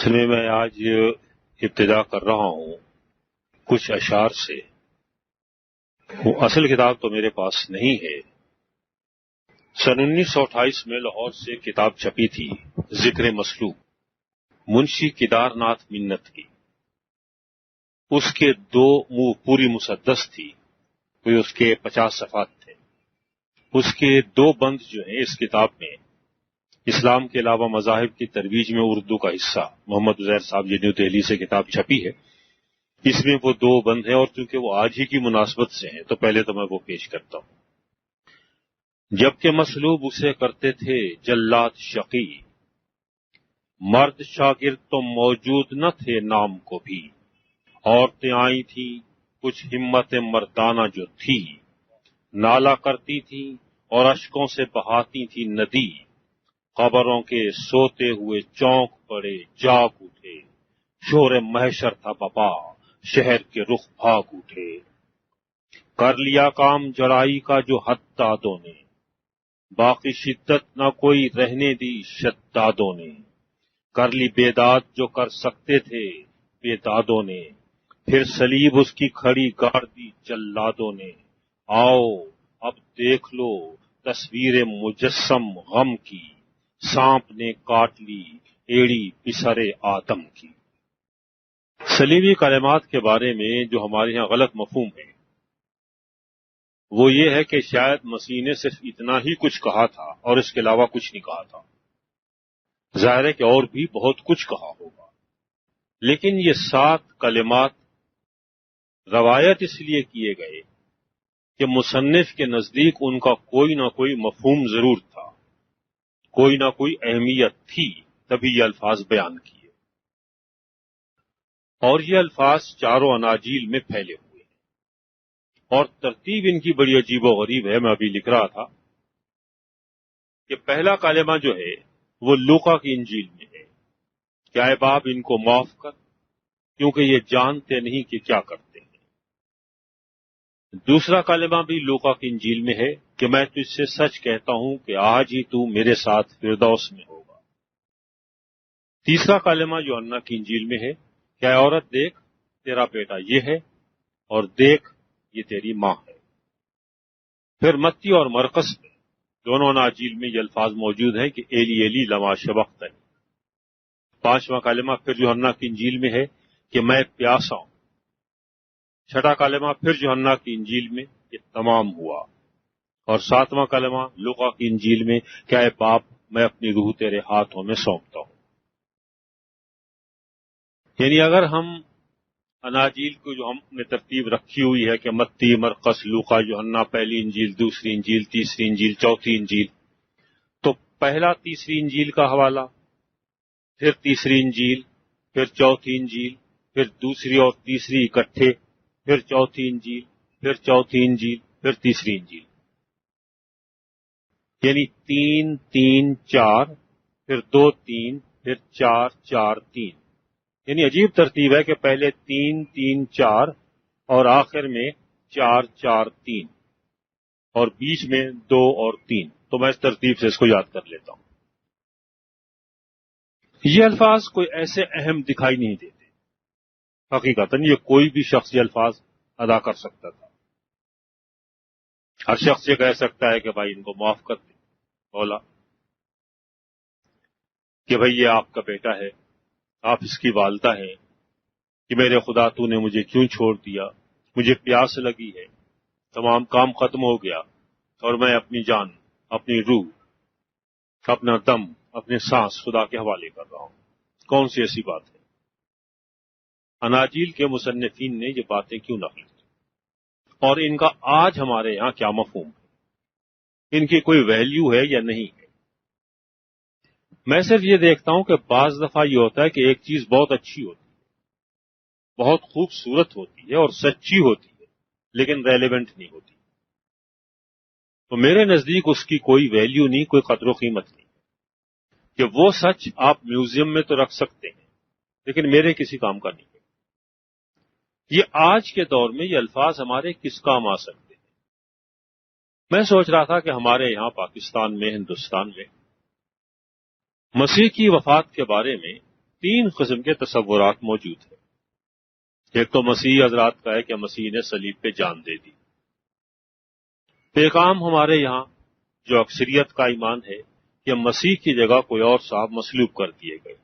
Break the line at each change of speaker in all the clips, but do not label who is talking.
اصل میں آج ابتدا کر رہا ہوں کچھ اشعار سے. وہ اصل کتاب تو میرے پاس نہیں ہے. سن 1928 میں لاہور سے کتاب چھپی تھی، ذکر مسلوب، منشی کیدار ناتھ منت کی. اس کے دو پوری مسدس تھی، کوئی اس کے 50 صفحات تھے. اس کے دو بند جو ہیں اس کتاب میں، اسلام کے علاوہ مذاہب کی ترویج میں اردو کا حصہ، محمد عزیر صاحب یہ نیو دہلی سے کتاب چھپی ہے. اس میں وہ دو بند ہیں، اور چونکہ وہ آج ہی کی مناسبت سے ہیں تو پہلے تو میں وہ پیش کرتا ہوں. جبکہ مسلوب اسے کرتے تھے جلات شقی، مرد شاگرد تو موجود نہ تھے نام کو بھی. عورتیں آئی تھیں کچھ ہمت مردانہ جو تھی، نالا کرتی تھیں اور اشکوں سے بہاتی تھی ندی. قبروں کے سوتے ہوئے چونک پڑے جاگ اٹھے، شور محشر تھا بپا شہر کے رخ بھاگ اٹھے. کر لیا کام جڑائی کا جو حدادوں نے، باقی شدت نہ کوئی رہنے دی شدادوں نے. کر لی بیداد جو کر سکتے تھے بیدادوں نے، پھر سلیب اس کی کھڑی گاڑ دی جلادوں نے. آؤ اب دیکھ لو تصویر مجسم غم کی، سانپ نے کاٹ لی ایڑی پسرے آدم کی. سلیبی کلمات کے بارے میں جو ہمارے ہاں غلط مفہوم ہے وہ یہ ہے کہ شاید مسیح نے صرف اتنا ہی کچھ کہا تھا اور اس کے علاوہ کچھ نہیں کہا تھا. ظاہر ہے کہ اور بھی بہت کچھ کہا ہوگا، لیکن یہ 7 کلمات روایت اس لیے کیے گئے کہ مصنف کے نزدیک ان کا کوئی نہ کوئی مفہوم ضرور تھا، کوئی نہ کوئی اہمیت تھی، تبھی یہ الفاظ بیان کیے. اور یہ الفاظ چاروں اناجیل میں پھیلے ہوئے ہیں، اور ترتیب ان کی بڑی عجیب و غریب ہے. میں ابھی لکھ رہا تھا کہ پہلا کلمہ جو ہے وہ لوقا کی انجیل میں ہے کہ اے باپ ان کو معاف کر کیونکہ یہ جانتے نہیں کہ کیا کرتے ہیں. دوسرا کلمہ بھی لوقا کی انجیل میں ہے کہ میں تجھ سے سچ کہتا ہوں کہ آج ہی تو میرے ساتھ فردوس میں ہوگا. تیسرا کلمہ یوحنا کی انجیل میں ہے کہ اے عورت دیکھ تیرا بیٹا یہ ہے، اور دیکھ یہ تیری ماں ہے. پھر متی اور مرقس میں دونوں اناجیل میں یہ الفاظ موجود ہیں کہ ایلی ایلی لما شبقتنی. پانچواں کلمہ پھر یوحنا کی انجیل میں ہے کہ میں پیاسا ہوں. چھٹا کلمہ پھر یوحنا کی انجیل میں کہ تمام ہوا. اور ساتواں کلمہ لوقا کی انجیل میں کہ اے باپ میں اپنی روح تیرے ہاتھوں میں سونپتا ہوں. یعنی اگر ہم اناجیل کو جو ہم نے ترتیب رکھی ہوئی ہے کہ متی مرقس لوقا یوحنا، پہلی انجیل دوسری انجیل تیسری انجیل چوتھی انجیل، تو پہلا تیسری انجیل کا حوالہ، پھر تیسری انجیل، پھر چوتھی انجیل، پھر دوسری اور تیسری اکٹھے، پھر چوتھی انجیل، پھر چوتھی انجیل، پھر تیسری انجیل. یعنی 3 3 4، پھر 2 3، پھر 4 4 3. یعنی عجیب ترتیب ہے کہ پہلے 3 3 4 اور آخر میں 4 4 3 اور بیچ میں 2 اور 3. تو میں اس ترتیب سے اس کو یاد کر لیتا ہوں. یہ الفاظ کوئی ایسے اہم دکھائی نہیں دیتے. حقیقتاً یہ کوئی بھی شخص یہ الفاظ ادا کر سکتا تھا. ہر شخص یہ کہہ سکتا ہے کہ بھائی ان کو معاف کر دیں مولا، کہ بھائی یہ آپ کا بیٹا ہے، آپ اس کی والدہ ہیں، کہ میرے خدا تو نے مجھے کیوں چھوڑ دیا، مجھے پیاس لگی ہے، تمام کام ختم ہو گیا اور میں اپنی جان، اپنی روح، اپنا دم، اپنے سانس خدا کے حوالے کر رہا ہوں. کون سی ایسی بات ہے؟ اناجیل کے مصنفین نے یہ باتیں کیوں نقل کی اور ان کا آج ہمارے یہاں کیا مفہوم ہے؟ ان کی کوئی ویلیو ہے یا نہیں ہے؟ میں صرف یہ دیکھتا ہوں کہ بعض دفعہ یہ ہوتا ہے کہ ایک چیز بہت اچھی ہوتی ہے، بہت خوبصورت ہوتی ہے اور سچی ہوتی ہے، لیکن ریلیونٹ نہیں ہوتی. تو میرے نزدیک اس کی کوئی ویلیو نہیں، کوئی قدر و قیمت نہیں. کہ وہ سچ آپ میوزیم میں تو رکھ سکتے ہیں لیکن میرے کسی کام کا نہیں ہے. یہ آج کے دور میں یہ الفاظ ہمارے کس کام آ سکتے ہیں؟ میں سوچ رہا تھا کہ ہمارے یہاں پاکستان میں، ہندوستان میں مسیح کی وفات کے بارے میں تین قسم کے تصورات موجود ہیں۔ ایک تو مسیح حضرات کا ہے کہ مسیح نے صلیب پہ جان دے دی۔ پیغام ہمارے یہاں جو اکثریت کا ایمان ہے کہ مسیح کی جگہ کوئی اور صاحب مصلوب کر دیے گئے۔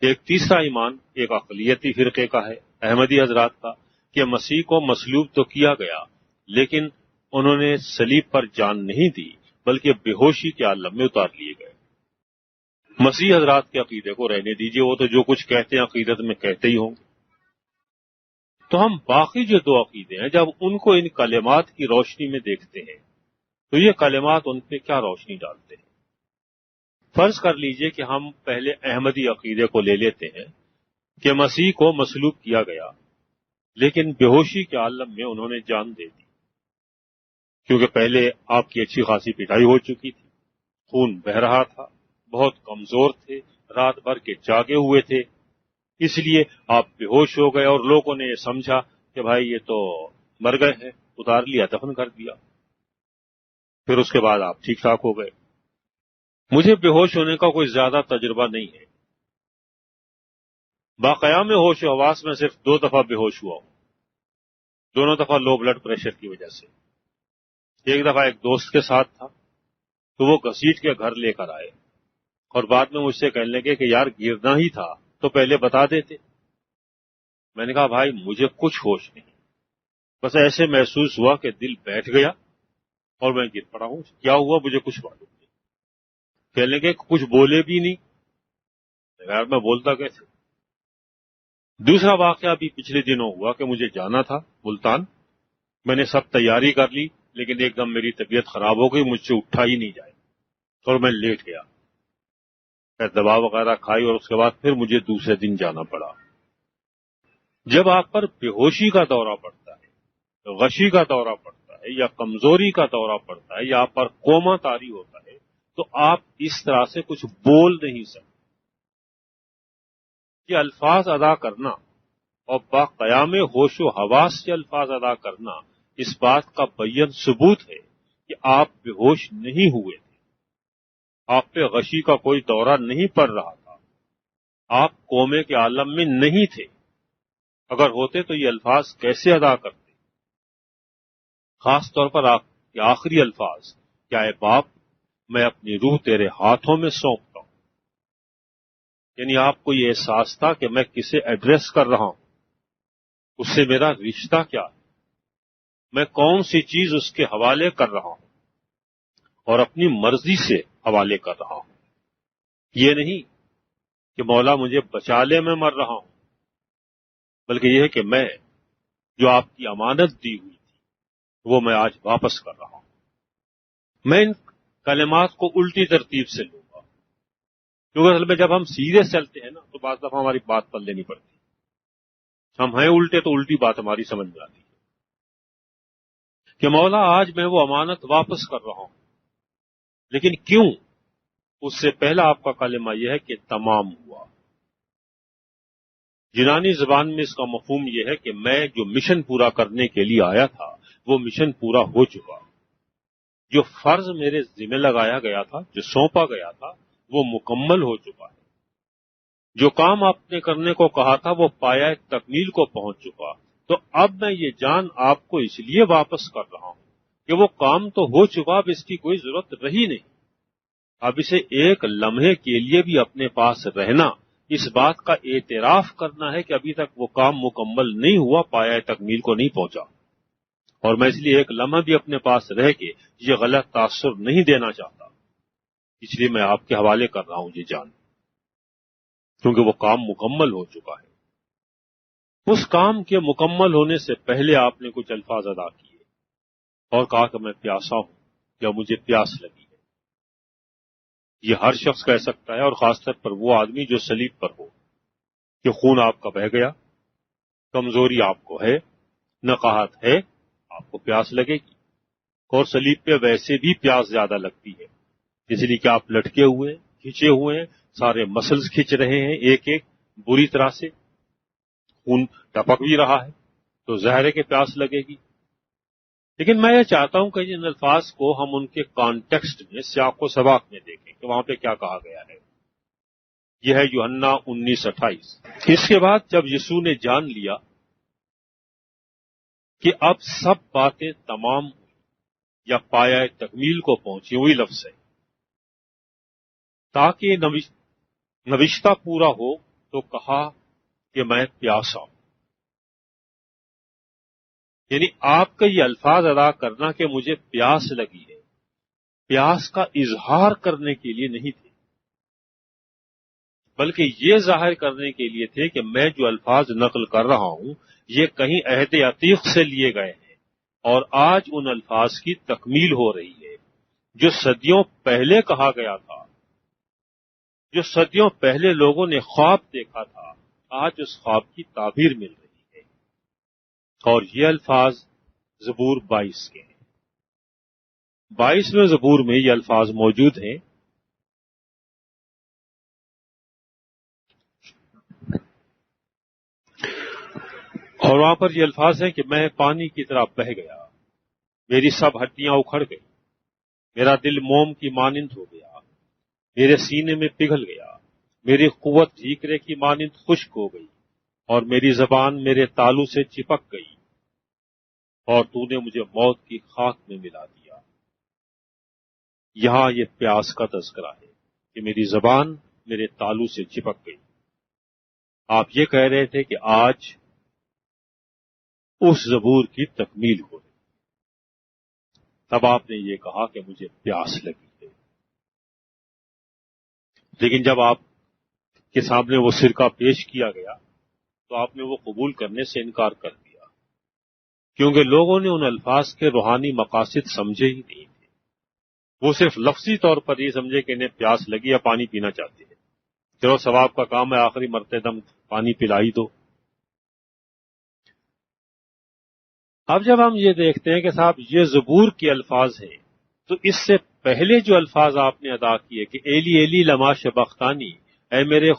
ایک تیسرا ایمان ایک اقلیتی فرقے کا ہے، احمدی حضرات کا، کہ مسیح کو مصلوب تو کیا گیا لیکن انہوں نے صلیب پر جان نہیں دی بلکہ بے ہوشی کے عالم میں اتار لیے گئے۔ مسیح حضرات کے عقیدے کو رہنے دیجیے، وہ تو جو کچھ کہتے ہیں عقیدت میں کہتے ہی ہوں گے۔ تو ہم باقی جو دو عقیدے ہیں جب ان کو ان کلمات کی روشنی میں دیکھتے ہیں تو یہ کلمات ان پہ کیا روشنی ڈالتے ہیں؟ فرض کر لیجئے کہ ہم پہلے احمدی عقیدے کو لے لیتے ہیں کہ مسیح کو مصلوب کیا گیا لیکن بے ہوشی کے عالم میں انہوں نے جان دے دی، کیونکہ پہلے آپ کی اچھی خاصی پٹائی ہو چکی تھی، خون بہہ رہا تھا، بہت کمزور تھے، رات بھر کے جاگے ہوئے تھے، اس لیے آپ بے ہوش ہو گئے اور لوگوں نے یہ سمجھا کہ بھائی یہ تو مر گئے ہیں، اتار لیا، دفن کر دیا۔ پھر اس کے بعد آپ ٹھیک ٹھاک ہو گئے۔ مجھے بے ہوش ہونے کا کوئی زیادہ تجربہ نہیں ہے، باقیام ہوش و حواس میں صرف 2 دفعہ بے ہوش ہوا ہوں، دونوں دفعہ لو بلڈ پریشر کی وجہ سے۔ ایک دفعہ ایک دوست کے ساتھ تھا تو وہ گھسیٹ کے گھر لے کر آئے اور بعد میں مجھ سے کہنے لگے کہ یار گرنا ہی تھا تو پہلے بتا دیتے۔ میں نے کہا بھائی مجھے کچھ ہوش نہیں، بس ایسے محسوس ہوا کہ دل بیٹھ گیا اور میں گر پڑا ہوں، کیا ہوا مجھے کچھ معلوم نہیں۔ کہنے لگے کچھ بولے بھی نہیں، یار میں بولتا کیسے؟ دوسرا واقعہ بھی پچھلے دنوں ہوا کہ مجھے جانا تھا ملتان، میں نے سب تیاری کر لی لیکن ایک دم میری طبیعت خراب ہو گئی، مجھ سے اٹھا ہی نہیں جائے اور میں لیٹ گیا، میں دوا وغیرہ کھائی اور اس کے بعد پھر مجھے دوسرے دن جانا پڑا۔ جب آپ پر بے ہوشی کا دورہ پڑتا ہے، غشی کا دورہ پڑتا ہے یا کمزوری کا دورہ پڑتا ہے یا آپ پر کوما طاری ہوتا ہے تو آپ اس طرح سے کچھ بول نہیں سکتے۔ یہ الفاظ ادا کرنا اور باقیام ہوش و حواس سے الفاظ ادا کرنا اس بات کا بیان ثبوت ہے کہ آپ بے ہوش نہیں ہوئے تھے، آپ پہ غشی کا کوئی دورہ نہیں پڑ رہا تھا، آپ کومے کے عالم میں نہیں تھے۔ اگر ہوتے تو یہ الفاظ کیسے ادا کرتے؟ خاص طور پر آپ کے آخری الفاظ، کیا اے باپ میں اپنی روح تیرے ہاتھوں میں سونپتا ہوں، یعنی آپ کو یہ احساس تھا کہ میں کسے ایڈریس کر رہا ہوں، اس سے میرا رشتہ کیا ہے، میں کون سی چیز اس کے حوالے کر رہا ہوں اور اپنی مرضی سے حوالے کر رہا ہوں۔ یہ نہیں کہ مولا مجھے بچا لے میں مر رہا ہوں، بلکہ یہ ہے کہ میں جو آپ کی امانت دی ہوئی تھی وہ میں آج واپس کر رہا ہوں۔ میں ان کلمات کو الٹی ترتیب سے لوں گا، کیونکہ اصل میں جب ہم سیدھے چلتے ہیں نا تو بعض دفعہ ہماری بات پل لینی پڑتی ہے، ہم ہیں الٹے تو الٹی بات ہماری سمجھ میں آتی ہے کہ مولا آج میں وہ امانت واپس کر رہا ہوں، لیکن کیوں؟ اس سے پہلا آپ کا کلمہ یہ ہے کہ تمام ہوا۔ یونانی زبان میں اس کا مفہوم یہ ہے کہ میں جو مشن پورا کرنے کے لیے آیا تھا وہ مشن پورا ہو چکا، جو فرض میرے ذمہ لگایا گیا تھا، جو سونپا گیا تھا وہ مکمل ہو چکا ہے، جو کام آپ نے کرنے کو کہا تھا وہ پایہ تکمیل کو پہنچ چکا۔ تو اب میں یہ جان آپ کو اس لیے واپس کر رہا ہوں کہ وہ کام تو ہو چکا، اب اس کی کوئی ضرورت رہی نہیں، اب اسے ایک لمحے کے لیے بھی اپنے پاس رہنا، اس بات کا اعتراف کرنا ہے کہ ابھی تک وہ کام مکمل نہیں ہوا، پایہ تکمیل کو نہیں پہنچا، اور میں اس لیے ایک لمحہ بھی اپنے پاس رہ کے یہ غلط تاثر نہیں دینا چاہتا، اس لیے میں آپ کے حوالے کر رہا ہوں یہ جان، کیونکہ وہ کام مکمل ہو چکا ہے۔ اس کام کے مکمل ہونے سے پہلے آپ نے کچھ الفاظ ادا کیے اور کہا کہ میں پیاسا ہوں یا مجھے پیاس لگی ہے۔ یہ ہر شخص کہہ سکتا ہے، اور خاص طور پر وہ آدمی جو صلیب پر ہو، کہ خون آپ کا بہہ گیا، کمزوری آپ کو ہے، نقاہت ہے، آپ کو پیاس لگے گی، اور صلیب پہ ویسے بھی پیاس زیادہ لگتی ہے، اس لیے کہ آپ لٹکے ہوئے ہیں، کھچے ہوئے ہیں، سارے مسلز کھچ رہے ہیں ایک ایک بری طرح سے، خون ٹپک بھی رہا ہے، تو ظاہر ہے کہ پیاس لگے گی۔ لیکن میں یہ چاہتا ہوں کہ ان الفاظ کو ہم ان کے کانٹیکسٹ میں، سیاق و سباق میں دیکھیں کہ وہاں پہ کیا کہا گیا ہے۔ یہ ہے یوحنا 19:28۔ اس کے بعد جب یسوع نے جان لیا کہ اب سب باتیں تمام یا پایہ تکمیل کو پہنچی، وہی لفظ ہے، تاکہ نوشتہ پورا ہو، تو کہا کہ میں پیاسا ہوں۔ یعنی آپ کا یہ الفاظ ادا کرنا کہ مجھے پیاس لگی ہے، پیاس کا اظہار کرنے کے لیے نہیں تھے، بلکہ یہ ظاہر کرنے کے لیے تھے کہ میں جو الفاظ نقل کر رہا ہوں یہ کہیں عہد عتیق سے لیے گئے ہیں، اور آج ان الفاظ کی تکمیل ہو رہی ہے جو صدیوں پہلے کہا گیا تھا، جو صدیوں پہلے لوگوں نے خواب دیکھا تھا، آج اس خواب کی تعبیر مل رہی ہے۔ اور یہ الفاظ زبور 22 کے ہیں۔ 22ویں زبور میں یہ الفاظ موجود ہیں، اور وہاں پر یہ الفاظ ہیں کہ میں پانی کی طرح بہہ گیا، میری سب ہڈیاں اکھڑ گئی، میرا دل موم کی مانند ہو گیا، میرے سینے میں پگھل گیا، میری قوت ٹھیکرے کی مانند خشک ہو گئی، اور میری زبان میرے تالو سے چپک گئی، اور تو نے مجھے موت کی خاک میں ملا دیا۔ یہاں یہ پیاس کا تذکرہ ہے کہ میری زبان میرے تالو سے چپک گئی۔ آپ یہ کہہ رہے تھے کہ آج اس زبور کی تکمیل ہو رہی، تب آپ نے یہ کہا کہ مجھے پیاس لگی ہے۔ لیکن جب آپ کے سامنے وہ سرکہ پیش کیا گیا تو آپ نے وہ قبول کرنے سے انکار کر دیا، کیونکہ لوگوں نے ان الفاظ کے روحانی مقاصد سمجھے ہی نہیں تھے۔ وہ صرف لفظی طور پر یہ سمجھے کہ انہیں پیاس لگی یا پانی پینا چاہتے ہیں، چلو ثواب کا کام ہے، آخری مرتے دم پانی پلا ہی دو۔ اب جب ہم یہ دیکھتے ہیں کہ صاحب یہ زبور کے الفاظ ہیں، تو اس سے پہلے جو الفاظ آپ نے ادا کیے کہ ایلی ایلی لما شبختانی، اے میرے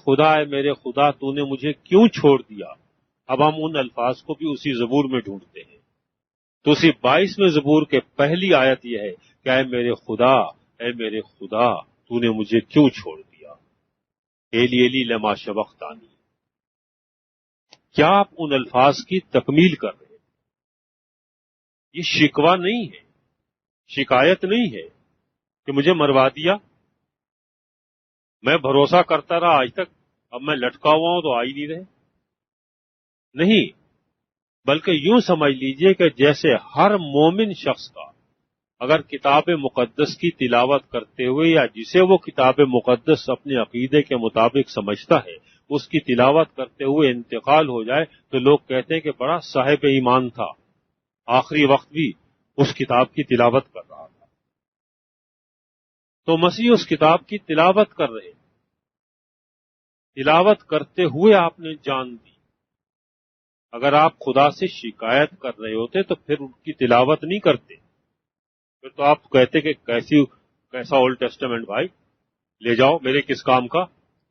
خدا تو نے مجھے کیوں چھوڑ دیا، اب ہم ان الفاظ کو بھی اسی زبور میں ڈھونڈتے ہیں۔ تو اسی 22ویں زبور کے پہلی آیت یہ ہے کہ اے میرے خدا تو نے مجھے کیوں چھوڑ دیا، ایلی ایلی لما شبختانی۔ کیا آپ ان الفاظ کی تکمیل کر رہے ہیں؟ یہ شکوہ نہیں ہے، شکایت نہیں ہے کہ مجھے مروا دیا، میں بھروسہ کرتا رہا آج تک، اب میں لٹکا ہوا ہوں تو آ ہی نہیں رہے۔ نہیں، بلکہ یوں سمجھ لیجئے کہ جیسے ہر مومن شخص کا اگر کتاب مقدس کی تلاوت کرتے ہوئے یا جسے وہ کتاب مقدس اپنے عقیدے کے مطابق سمجھتا ہے اس کی تلاوت کرتے ہوئے انتقال ہو جائے تو لوگ کہتے ہیں کہ بڑا صاحب ایمان تھا، آخری وقت بھی اس کتاب کی تلاوت کر رہا تھا۔ تو مسیح اس کتاب کی تلاوت کر رہے، تلاوت کرتے ہوئے آپ نے جان دی۔ اگر آپ خدا سے شکایت کر رہے ہوتے تو پھر ان کی تلاوت نہیں کرتے، پھر تو آپ کہتے کہ کیسا اولڈ ٹیسٹمنٹ بھائی، لے جاؤ، میرے کس کام کا،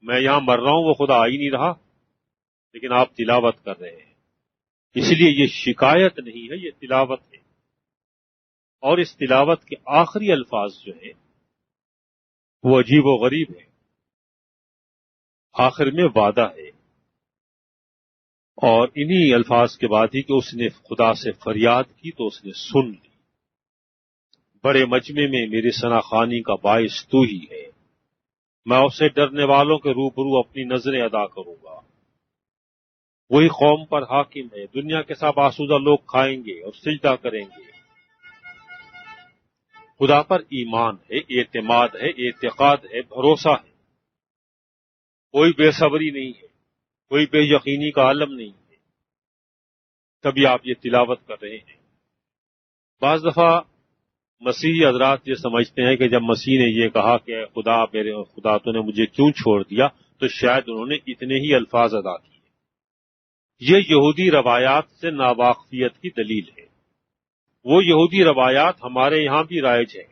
میں یہاں مر رہا ہوں، وہ خدا آ ہی نہیں رہا۔ لیکن آپ تلاوت کر رہے ہیں، اس لیے یہ شکایت نہیں ہے، یہ تلاوت ہے۔ اور اس تلاوت کے آخری الفاظ جو ہیں وہ عجیب و غریب ہیں، آخر میں وعدہ ہے، اور انہی الفاظ کے بعد ہی کہ اس نے خدا سے فریاد کی تو اس نے سن لی۔ بڑے مجمع میں میری ثناخوانی کا باعث تو ہی ہے، میں اسے ڈرنے والوں کے روبرو اپنی نظریں ادا کروں گا۔ وہی قوم پر حاکم ہے، دنیا کے سب آسودہ لوگ کھائیں گے اور سجدہ کریں گے۔ خدا پر ایمان ہے، اعتماد ہے، اعتقاد ہے، بھروسہ ہے، کوئی بے صبری نہیں ہے، کوئی بے یقینی کا عالم نہیں ہے، تبھی آپ یہ تلاوت کر رہے ہیں۔ بعض دفعہ مسیحی حضرات یہ سمجھتے ہیں کہ جب مسیح نے یہ کہا کہ میرے خدا تو نے مجھے کیوں چھوڑ دیا، تو شاید انہوں نے اتنے ہی الفاظ ادا کیے۔ یہ یہودی روایات سے ناواقفیت کی دلیل ہے۔ وہ یہودی روایات ہمارے یہاں بھی رائج ہیں،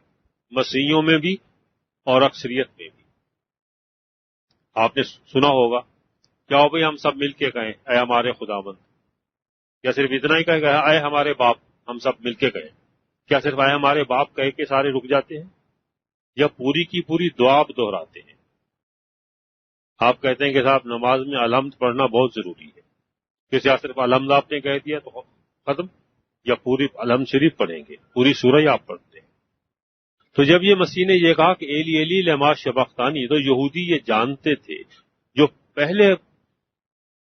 مسیحیوں میں بھی اور اکثریت میں بھی۔ آپ نے سنا ہوگا، کیا ہو بھئی ہم سب مل کے کہیں اے ہمارے خداوند، کیا صرف اتنا ہی کہے گا اے ہمارے باپ، ہم سب مل کے کہیں؟ کیا صرف اے ہمارے باپ کہہ کے سارے رک جاتے ہیں، یا پوری کی پوری دعا آپ دہراتے ہیں؟ آپ کہتے ہیں کہ صاحب نماز میں الحمد پڑھنا بہت ضروری ہے، کسی صرف الحمد آپ نے کہہ دیا تو ختم، یا پوری الحمد شریف پڑھیں گے، پوری سورہ ہی آپ پڑھتے ہیں؟ تو جب یہ مسیح نے یہ کہا کہ ایلی ایلی لما شبختانی، تو یہودی یہ جانتے تھے، جو پہلے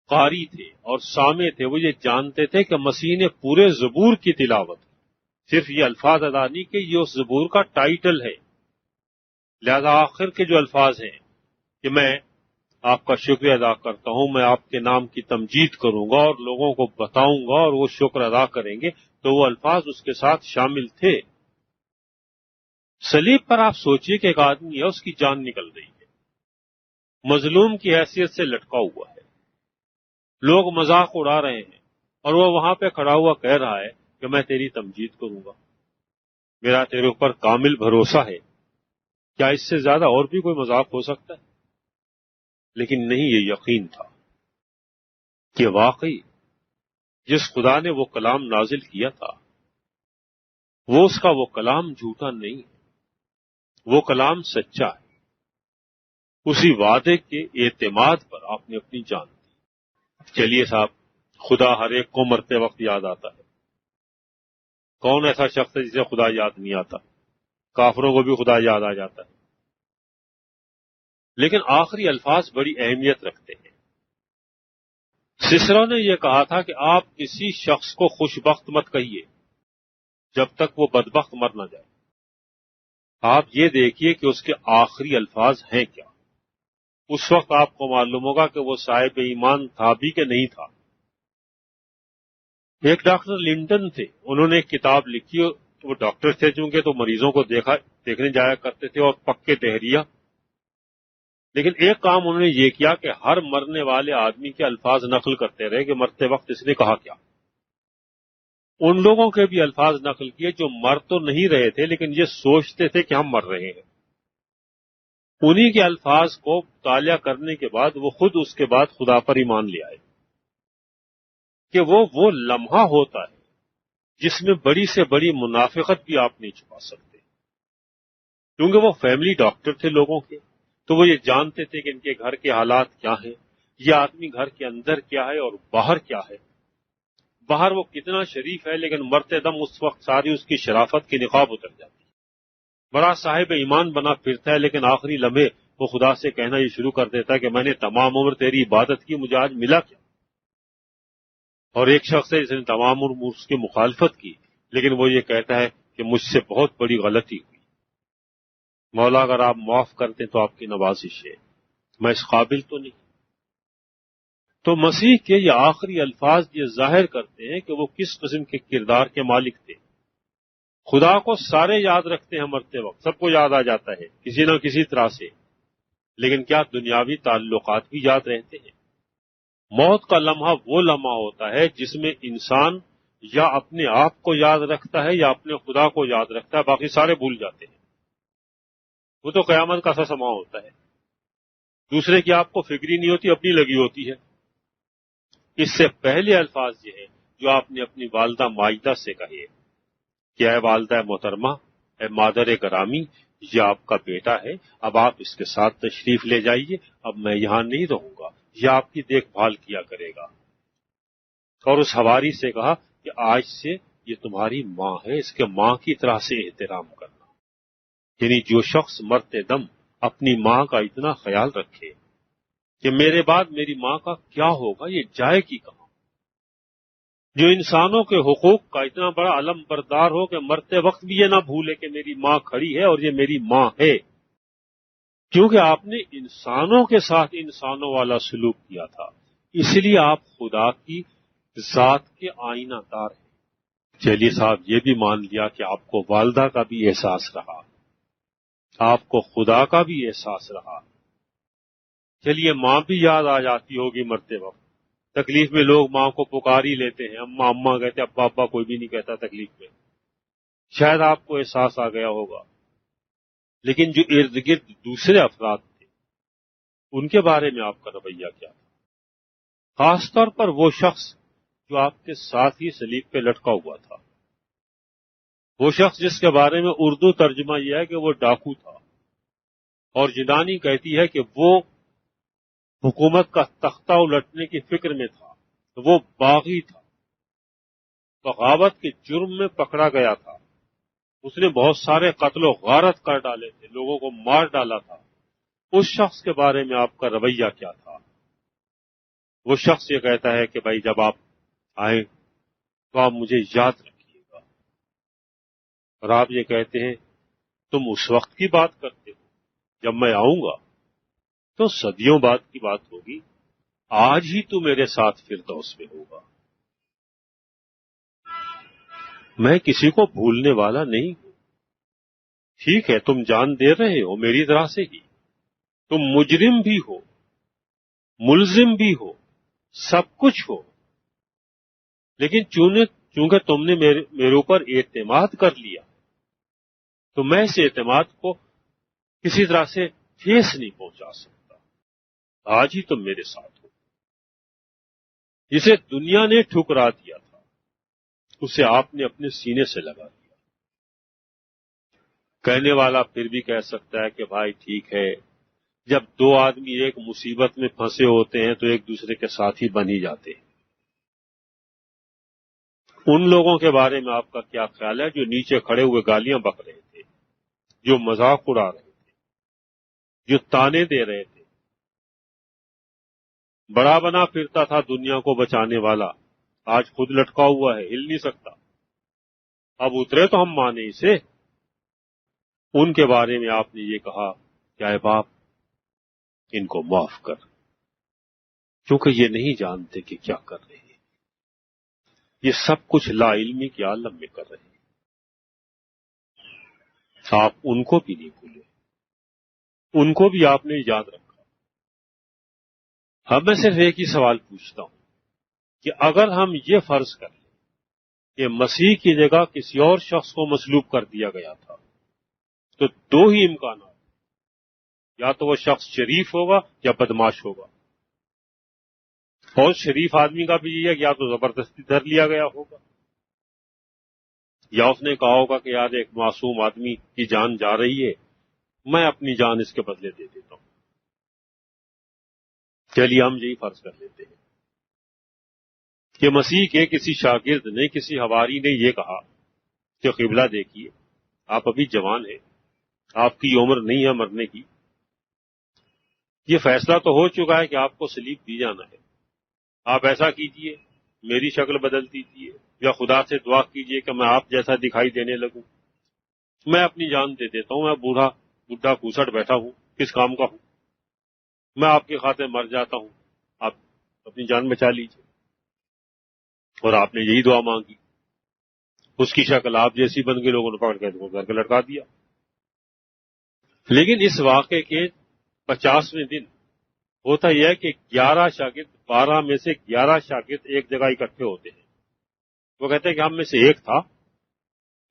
قاری تھے اور سامع تھے، وہ یہ جانتے تھے کہ مسیح نے پورے زبور کی تلاوت، صرف یہ الفاظ ادا نہیں کہ یہ اس زبور کا ٹائٹل ہے، لہذا آخر کے جو الفاظ ہیں کہ میں آپ کا شکریہ ادا کرتا ہوں، میں آپ کے نام کی تمجید کروں گا اور لوگوں کو بتاؤں گا اور وہ شکر ادا کریں گے، تو وہ الفاظ اس کے ساتھ شامل تھے۔ صلیب پر آپ سوچئے کہ ایک آدمی ہے، اس کی جان نکل رہی ہے، مظلوم کی حیثیت سے لٹکا ہوا ہے، لوگ مذاق اڑا رہے ہیں، اور وہ وہاں پہ کھڑا ہوا کہہ رہا ہے کہ میں تیری تمجید کروں گا، میرا تیرے اوپر کامل بھروسہ ہے۔ کیا اس سے زیادہ اور بھی کوئی مذاق ہو سکتا ہے؟ لیکن نہیں، یہ یقین تھا کہ واقعی جس خدا نے وہ کلام نازل کیا تھا، وہ اس کا وہ کلام جھوٹا نہیں ہے، وہ کلام سچا ہے، اسی وعدے کے اعتماد پر آپ نے اپنی جان دی۔ چلیے صاحب، خدا ہر ایک کو مرتے وقت یاد آتا ہے۔ کون ایسا شخص ہے جسے خدا یاد نہیں آتا؟ کافروں کو بھی خدا یاد آ جاتا ہے، لیکن آخری الفاظ بڑی اہمیت رکھتے ہیں۔ سسرا نے یہ کہا تھا کہ آپ کسی شخص کو خوش بخت مت کہیے جب تک وہ بدبخت مر نہ جائے۔ آپ یہ دیکھیے کہ اس کے آخری الفاظ ہیں کیا۔ اس وقت آپ کو معلوم ہوگا کہ وہ صاحب ایمان تھا بھی کہ نہیں تھا۔ ایک ڈاکٹر لنٹن تھے، انہوں نے ایک کتاب لکھی، وہ ڈاکٹر تھے چونکہ تو مریضوں کو دیکھنے جایا کرتے تھے اور پکے دہریہ، لیکن ایک کام انہوں نے یہ کیا کہ ہر مرنے والے آدمی کے الفاظ نقل کرتے رہے کہ مرتے وقت اس نے کہا کیا۔ ان لوگوں کے بھی الفاظ نقل کیے جو مر تو نہیں رہے تھے لیکن یہ سوچتے تھے کہ ہم مر رہے ہیں۔ انہی کے الفاظ کو مطالعہ کرنے کے بعد وہ خود اس کے بعد خدا پر ایمان لے آئے کہ وہ لمحہ ہوتا ہے جس میں بڑی سے بڑی منافقت بھی آپ نہیں چھپا سکتے، کیونکہ وہ فیملی ڈاکٹر تھے لوگوں کے، تو وہ یہ جانتے تھے کہ ان کے گھر کے حالات کیا ہیں، یہ آدمی گھر کے اندر کیا ہے اور باہر کیا ہے۔ باہر وہ کتنا شریف ہے لیکن مرتے دم اس وقت ساری اس کی شرافت کی نقاب اتر جاتی ہے۔ بڑا صاحب ایمان بنا پھرتا ہے لیکن آخری لمحے وہ خدا سے کہنا یہ شروع کر دیتا ہے کہ میں نے تمام عمر تیری عبادت کی، مجھے آج ملا کیا؟ اور ایک شخص ہے جس نے تمام عمر اس کی مخالفت کی لیکن وہ یہ کہتا ہے کہ مجھ سے بہت بڑی غلطی ہوئی، مولا اگر آپ معاف کرتے تو آپ کی نوازش ہے، میں اس قابل تو نہیں۔ تو مسیح کے یہ آخری الفاظ یہ ظاہر کرتے ہیں کہ وہ کس قسم کے کردار کے مالک تھے۔ خدا کو سارے یاد رکھتے ہیں مرتے وقت، سب کو یاد آ جاتا ہے کسی نہ کسی طرح سے، لیکن کیا دنیاوی تعلقات بھی یاد رہتے ہیں؟ موت کا لمحہ وہ لمحہ ہوتا ہے جس میں انسان یا اپنے آپ کو یاد رکھتا ہے یا اپنے خدا کو یاد رکھتا ہے، باقی سارے بھول جاتے ہیں۔ وہ تو قیامت کا سا سما ہوتا ہے، دوسرے کی آپ کو فکر ہی نہیں ہوتی، اپنی لگی ہوتی ہے۔ اس سے پہلے الفاظ یہ ہیں جو آپ نے اپنی والدہ ماجدہ سے کہے کہ اے والدہ محترمہ، اے مادر گرامی، یہ آپ کا بیٹا ہے، اب آپ اس کے ساتھ تشریف لے جائیے، اب میں یہاں نہیں رہوں گا، یہ آپ کی دیکھ بھال کیا کرے گا۔ اور اس حواری سے کہا کہ آج سے یہ تمہاری ماں ہے، اس کے ماں کی طرح سے احترام کرنا۔ یعنی جو شخص مرتے دم اپنی ماں کا اتنا خیال رکھے کہ میرے بعد میری ماں کا کیا ہوگا، یہ جائے گی کہاں، جو انسانوں کے حقوق کا اتنا بڑا علم بردار ہو کہ مرتے وقت بھی یہ نہ بھولے کہ میری ماں کھڑی ہے اور یہ میری ماں ہے، کیونکہ آپ نے انسانوں کے ساتھ انسانوں والا سلوک کیا تھا، اس لیے آپ خدا کی ذات کے آئینہ دار ہیں۔ چلیے صاحب، یہ بھی مان لیا کہ آپ کو والدہ کا بھی احساس رہا، آپ کو خدا کا بھی احساس رہا۔ چلیے ماں بھی یاد آ جاتی ہوگی مرتے وقت، تکلیف میں لوگ ماں کو پکار ہی لیتے ہیں، اماں اماں کہتے ہیں، ابا ابا کوئی بھی نہیں کہتا تکلیف میں، شاید آپ کو احساس آ گیا ہوگا۔ لیکن جو ارد گرد دوسرے افراد تھے ان کے بارے میں آپ کا رویہ کیا تھا؟ خاص طور پر وہ شخص جو آپ کے ساتھ ہی صلیب پہ لٹکا ہوا تھا، وہ شخص جس کے بارے میں اردو ترجمہ یہ ہے کہ وہ ڈاکو تھا، اور جنانی کہتی ہے کہ وہ حکومت کا تختہ الٹنے کی فکر میں تھا تو وہ باغی تھا، بغاوت کے جرم میں پکڑا گیا تھا، اس نے بہت سارے قتل و غارت کر ڈالے تھے، لوگوں کو مار ڈالا تھا، اس شخص کے بارے میں آپ کا رویہ کیا تھا؟ وہ شخص یہ کہتا ہے کہ بھائی جب آپ آئیں تو آپ مجھے یاد رکھیے گا، اور آپ یہ کہتے ہیں تم اس وقت کی بات کرتے ہو جب میں آؤں گا تو صدیوں بعد کی بات ہوگی، آج ہی تو میرے ساتھ فردوس میں ہوگا۔ میں کسی کو بھولنے والا نہیں ہوں، ٹھیک ہے تم جان دے رہے ہو میری طرح سے ہی، تم مجرم بھی ہو، ملزم بھی ہو، سب کچھ ہو، لیکن چونکہ تم نے میرے اوپر اعتماد کر لیا تو میں اس اعتماد کو کسی طرح سے ٹھیس نہیں پہنچا سکتا، آج ہی تم میرے ساتھ ہو۔ جسے دنیا نے ٹھکرا دیا تھا اسے آپ نے اپنے سینے سے لگا دیا۔ کہنے والا پھر بھی کہہ سکتا ہے کہ بھائی ٹھیک ہے، جب دو آدمی ایک مصیبت میں پھنسے ہوتے ہیں تو ایک دوسرے کے ساتھی بن ہی جاتے ہیں۔ ان لوگوں کے بارے میں آپ کا کیا خیال ہے جو نیچے کھڑے ہوئے گالیاں بک رہے تھے، جو مذاق اڑا رہے تھے، جو تانے دے رہے تھے؟ بڑا بنا پھرتا تھا دنیا کو بچانے والا، آج خود لٹکا ہوا ہے، ہل نہیں سکتا، اب اترے تو ہم مانے اسے۔ ان کے بارے میں آپ نے یہ کہا کہ اے باپ ان کو معاف کر، کیونکہ یہ نہیں جانتے کہ کیا کر رہے ہیں، یہ سب کچھ لا علمی کے عالم میں کر رہے ہیں۔ آپ ان کو بھی نہیں بھولے، ان کو بھی آپ نے یاد رکھا۔ اب میں صرف ایک ہی سوال پوچھتا ہوں کہ اگر ہم یہ فرض کر لیں کہ مسیح کی جگہ کسی اور شخص کو مصلوب کر دیا گیا تھا تو دو ہی امکانات، یا تو وہ شخص شریف ہوگا یا بدماش ہوگا، اور شریف آدمی کا بھی یہ ہے کہ یا تو زبردستی دھر لیا گیا ہوگا یا اس نے کہا ہوگا کہ یار ایک معصوم آدمی کی جان جا رہی ہے، میں اپنی جان اس کے بدلے دے دیتا ہوں۔ چلیے ہم یہی فرض کر لیتے ہیں کہ مسیح کے کسی شاگرد نے، کسی حواری نے یہ کہا کہ قبلہ دیکھیے، آپ ابھی جوان ہیں، آپ کی عمر نہیں ہے مرنے کی، یہ فیصلہ تو ہو چکا ہے کہ آپ کو صلیب دی جانا ہے، آپ ایسا کیجئے، میری شکل بدل دیجئے، یا خدا سے دعا کیجئے کہ میں آپ جیسا دکھائی دینے لگوں، میں اپنی جان دے دیتا ہوں، میں بوڑھا کوسٹ بیٹھا ہوں، کس کام کا ہوں، میں آپ کی خاطر مر جاتا ہوں، آپ اپنی جان بچا لیجئے۔ اور آپ نے یہی دعا مانگی، اس کی شکل آپ جیسی بن گئی، لوگوں نے پکڑ کے گھر کے لٹکا دیا۔ لیکن اس واقعے کے 50ویں دن ہوتا یہ ہے کہ 12 میں سے 11 شاگرد ایک جگہ اکٹھے ہوتے ہیں۔ وہ کہتے ہیں کہ ہم میں سے ایک تھا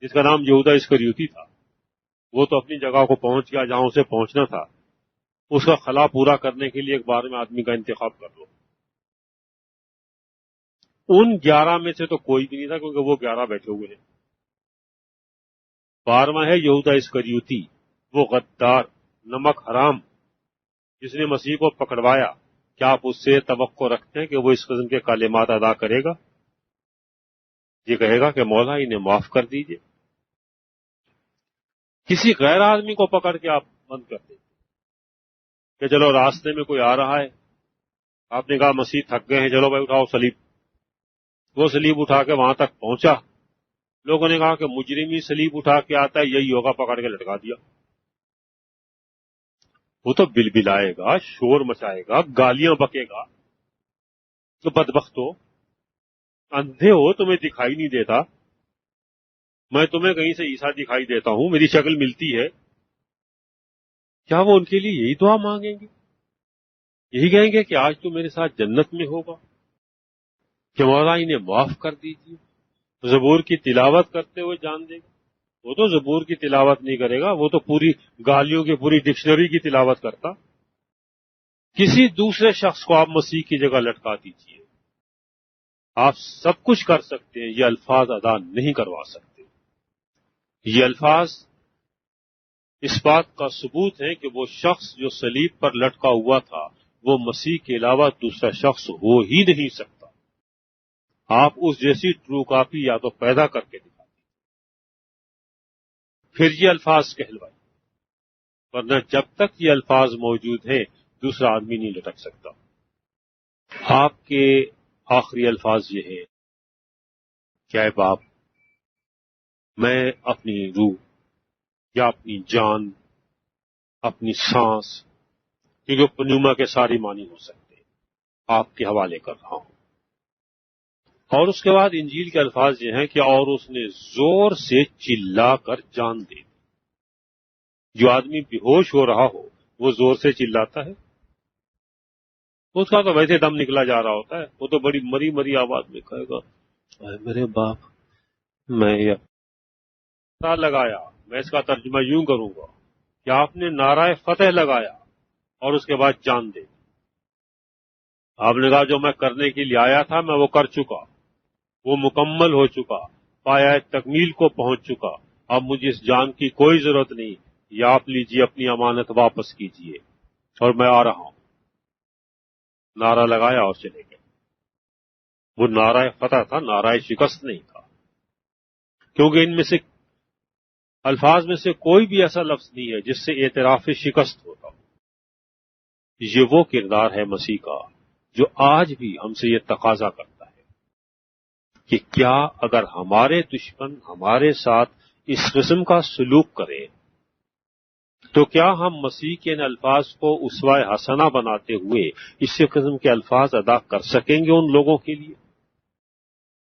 جس کا نام یہودا اسکریوتی تھا، وہ تو اپنی جگہ کو پہنچ گیا جہاں اسے پہنچنا تھا، اس کا خلا پورا کرنے کے لیے ایک بار میں آدمی کا انتخاب کر لو۔ ان 11 میں سے تو کوئی بھی نہیں تھا کیونکہ وہ 11 بیٹھے ہوئے ہیں۔ 12واں ہے یہودا اسکریوتی، وہ غدار، نمک حرام، جس نے مسیح کو پکڑوایا۔ کیا آپ اس سے توقع رکھتے ہیں کہ وہ اس قسم کے کلمات ادا کرے گا؟ یہ کہے گا کہ مولا انہیں معاف کر دیجئے۔ کسی غیر آدمی کو پکڑ کے آپ بند کر دیں کہ چلو راستے میں کوئی آ رہا ہے، آپ نے کہا مسیح تھک گئے ہیں، چلو بھائی اٹھاؤ صلیب، وہ صلیب اٹھا کے وہاں تک پہنچا، لوگوں نے کہا کہ مجرمی صلیب اٹھا کے آتا ہے، یہی ہوگا، پکڑ کے لٹکا دیا۔ وہ تو بلبلائے گا، شور مچائے گا، گالیاں بکے گا تو بدبختو، اندھے ہو، تمہیں دکھائی نہیں دیتا، میں تمہیں کہیں سے عیسیٰ دکھائی دیتا ہوں، میری شکل ملتی ہے۔ کیا وہ ان کے لیے یہی دعا مانگیں گے؟ یہی کہیں گے کہ آج تو میرے ساتھ جنت میں ہوگا، کہ مولا انہیں معاف کر دیجیے؟ زبور کی تلاوت کرتے ہوئے جان دے گا؟ وہ تو زبور کی تلاوت نہیں کرے گا، وہ تو پوری گالیوں کی پوری ڈکشنری کی تلاوت کرتا۔ کسی دوسرے شخص کو آپ مسیح کی جگہ لٹکا دیجیے، آپ سب کچھ کر سکتے ہیں، یہ الفاظ ادا نہیں کروا سکتے۔ یہ الفاظ اس بات کا ثبوت ہے کہ وہ شخص جو صلیب پر لٹکا ہوا تھا وہ مسیح کے علاوہ دوسرا شخص ہو ہی نہیں سکتا۔ آپ اس جیسی ٹرو کاپی یا تو پیدا کر کے دکھائیں، پھر یہ الفاظ کہلوائیں، ورنہ جب تک یہ الفاظ موجود ہیں دوسرا آدمی نہیں لٹک سکتا۔ آپ کے آخری الفاظ یہ ہیں کہ اے باپ، میں اپنی روح یا اپنی جان، اپنی سانس، کیونکہ پنیوما کے سارے معنی ہو سکتے ہیں، آپ کے حوالے کر رہا ہوں۔ اور اس کے بعد انجیل کے الفاظ یہ ہیں کہ اور اس نے زور سے چلا کر جان دے دی۔ جو آدمی بے ہوش ہو رہا ہو وہ زور سے چلاتا ہے؟ اس کا تو ویسے دم نکلا جا رہا ہوتا ہے، وہ تو بڑی مری مری آواز میں کہے گا اے میرے باپ، میں یہ نعرہ لگایا۔ میں اس کا ترجمہ یوں کروں گا کہ آپ نے نعرہ فتح لگایا اور اس کے بعد جان دے دی۔ آپ نے کہا جو میں کرنے کے لیے آیا تھا میں وہ کر چکا، وہ مکمل ہو چکا، پایا تکمیل کو پہنچ چکا، اب مجھے اس جان کی کوئی ضرورت نہیں، یا آپ لیجیے اپنی امانت واپس کیجیے اور میں آ رہا ہوں۔ نعرہ لگایا اور چلے گئے۔ وہ نعرہ فتح تھا، نعرہ شکست نہیں تھا، کیونکہ ان میں سے الفاظ میں سے کوئی بھی ایسا لفظ نہیں ہے جس سے اعتراف شکست ہوتا ہو۔ یہ وہ کردار ہے مسیح کا جو آج بھی ہم سے یہ تقاضا کرتا ہے کہ کیا اگر ہمارے دشمن ہمارے ساتھ اس قسم کا سلوک کریں تو کیا ہم مسیح کے ان الفاظ کو اسوہ حسنہ بناتے ہوئے اسی قسم کے الفاظ ادا کر سکیں گے ان لوگوں کے لیے؟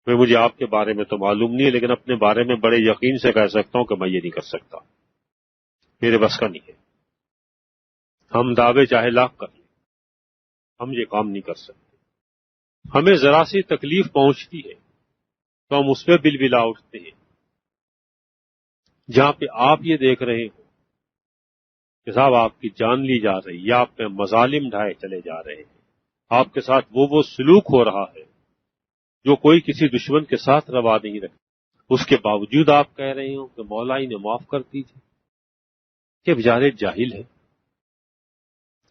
مجھے آپ کے بارے میں تو معلوم نہیں ہے، لیکن اپنے بارے میں بڑے یقین سے کہہ سکتا ہوں کہ میں یہ نہیں کر سکتا، میرے بس کا نہیں ہے۔ ہم دعوے چاہے لاکھ کر لیں، ہم یہ کام نہیں کر سکتے۔ ہمیں ذرا سی تکلیف پہنچتی ہے تو ہم اس پہ بلبلا اٹھتے ہیں۔ جہاں پہ آپ یہ دیکھ رہے ہو کہ صاحب آپ کی جان لی جا رہی یا آپ پہ مظالم ڈھائے چلے جا رہے ہیں، آپ کے ساتھ وہ سلوک ہو رہا ہے جو کوئی کسی دشمن کے ساتھ روا نہیں رکھتا، اس کے باوجود آپ کہہ رہے ہو کہ مولا انہیں معاف کر دیجیے، کہ بیچارے جاہل ہیں،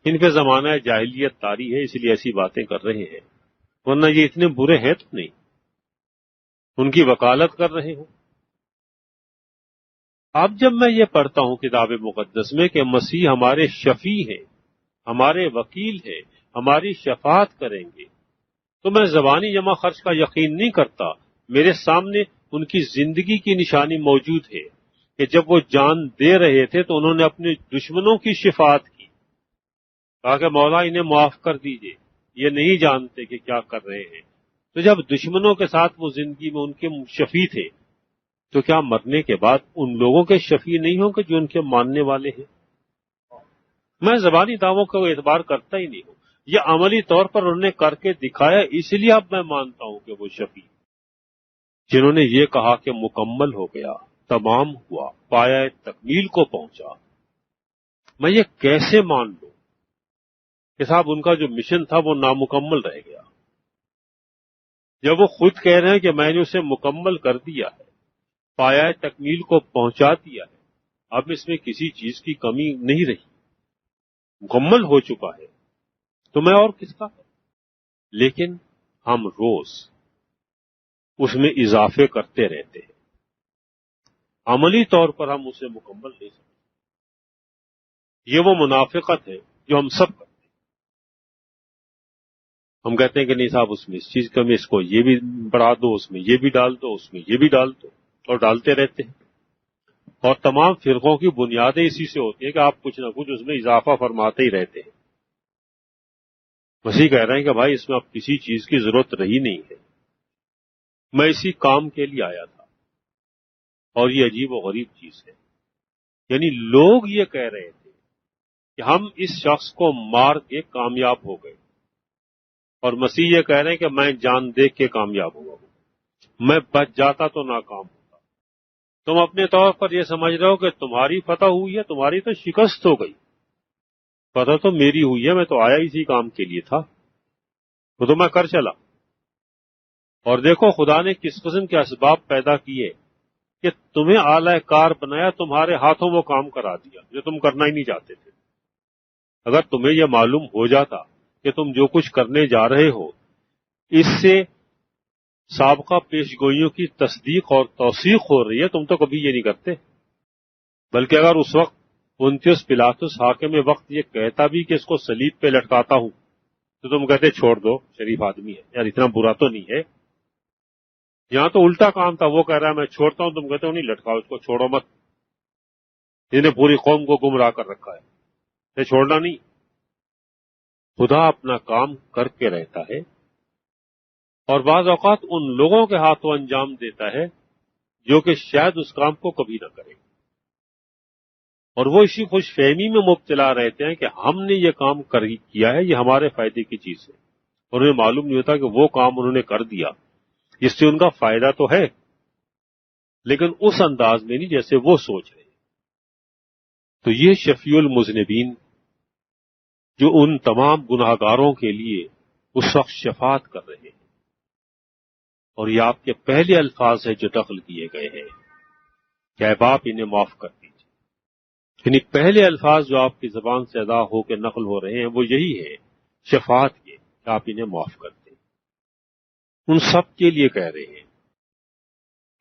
ان پہ زمانہ جاہلیت طاری ہے اس لیے ایسی باتیں کر رہے ہیں، ورنہ یہ اتنے برے ہیں تو نہیں، ان کی وکالت کر رہے ہوں۔ اب جب میں یہ پڑھتا ہوں کتاب مقدس میں کہ مسیح ہمارے شفیع ہیں، ہمارے وکیل ہیں، ہماری شفاعت کریں گے، تو میں زبانی جمع خرچ کا یقین نہیں کرتا، میرے سامنے ان کی زندگی کی نشانی موجود ہے کہ جب وہ جان دے رہے تھے تو انہوں نے اپنے دشمنوں کی شفاعت کی، کہا کہ مولا انہیں معاف کر دیجئے، یہ نہیں جانتے کہ کیا کر رہے ہیں۔ تو جب دشمنوں کے ساتھ وہ زندگی میں ان کے شفیع تھے تو کیا مرنے کے بعد ان لوگوں کے شفیع نہیں ہوں کہ جو ان کے ماننے والے ہیں؟ میں زبانی دعووں کو اعتبار کرتا ہی نہیں ہوں، یہ عملی طور پر انہوں نے کر کے دکھایا، اس لیے اب میں مانتا ہوں کہ وہ شفیع، جنہوں نے یہ کہا کہ مکمل ہو گیا، تمام ہوا، پایا تکمیل کو پہنچا۔ میں یہ کیسے مان لوں کہ صاحب ان کا جو مشن تھا وہ نامکمل رہ گیا، جب وہ خود کہہ رہے ہیں کہ میں نے اسے مکمل کر دیا ہے، پایا تکمیل کو پہنچا دیا ہے، اب اس میں کسی چیز کی کمی نہیں رہی، مکمل ہو چکا ہے، تو میں اور کس کا؟ لیکن ہم روز اس میں اضافے کرتے رہتے ہیں، عملی طور پر ہم اسے مکمل نہیں سکتے۔ یہ وہ منافقت ہے جو ہم سب کرتے ہیں۔ ہم کہتے ہیں کہ نہیں صاحب اس میں اس چیز کمی، اس کو یہ بھی بڑھا دو، اس میں یہ بھی ڈال دو، اس میں یہ بھی ڈال دو، اور ڈالتے رہتے ہیں۔ اور تمام فرقوں کی بنیادیں اسی سے ہوتی ہیں کہ آپ کچھ نہ کچھ اس میں اضافہ فرماتے ہی رہتے ہیں۔ مسیح کہہ رہے ہیں کہ بھائی اس میں اب کسی چیز کی ضرورت رہی نہیں ہے، میں اسی کام کے لیے آیا تھا۔ اور یہ عجیب و غریب چیز ہے، یعنی لوگ یہ کہہ رہے تھے کہ ہم اس شخص کو مار کے کامیاب ہو گئے، اور مسیح یہ کہہ رہے ہیں کہ میں جان دیکھ کے کامیاب ہوا ہوں، میں بچ جاتا تو ناکام ہوتا۔ تم اپنے طور پر یہ سمجھ رہے ہو کہ تمہاری فتح ہوئی ہے، تمہاری تو شکست ہو گئی، فتح تو میری ہوئی ہے، میں تو آیا اسی کام کے لیے تھا، وہ تو میں کر چلا۔ اور دیکھو خدا نے کس قسم کے اسباب پیدا کیے کہ تمہیں اعلی کار بنایا، تمہارے ہاتھوں وہ کام کرا دیا جو تم کرنا ہی نہیں چاہتے تھے۔ اگر تمہیں یہ معلوم ہو جاتا کہ تم جو کچھ کرنے جا رہے ہو اس سے سابقہ پیش گوئیوں کی تصدیق اور توثیق ہو رہی ہے، تم تو کبھی یہ نہیں کرتے۔ بلکہ اگر اس وقت پونتیوس پلاطس حاکم وقت یہ کہتا بھی کہ اس کو صلیب پہ لٹکاتا ہوں تو تم کہتے چھوڑ دو، شریف آدمی ہے یار، اتنا برا تو نہیں ہے۔ یہاں تو الٹا کام تھا، وہ کہہ رہا ہے میں چھوڑتا ہوں، تم کہتے ہو نہیں لٹکاؤ اس کو، چھوڑو مت، انہیں پوری قوم کو گمراہ کر رکھا ہے، یہ چھوڑنا نہیں۔ خدا اپنا کام کر کے رہتا ہے اور بعض اوقات ان لوگوں کے ہاتھوں انجام دیتا ہے جو کہ شاید اس کام کو کبھی نہ کریں، اور وہ اسی خوش فہمی میں مبتلا رہتے ہیں کہ ہم نے یہ کام کیا ہے، یہ ہمارے فائدے کی چیز ہے، اور انہیں معلوم نہیں ہوتا کہ وہ کام انہوں نے کر دیا جس سے ان کا فائدہ تو ہے لیکن اس انداز میں نہیں جیسے وہ سوچ رہے ہیں۔ تو یہ شفیع المذنبین جو ان تمام گناہگاروں کے لیے اس وقت شفاعت کر رہے ہیں، اور یہ آپ کے پہلے الفاظ ہیں جو نقل کیے گئے ہیں کہ اے باپ انہیں معاف کر دیجیے، یعنی پہلے الفاظ جو آپ کی زبان سے ادا ہو کے نقل ہو رہے ہیں وہ یہی ہے، شفاعت یہ کہ آپ انہیں معاف کر دیں۔ ان سب کے لیے کہہ رہے ہیں،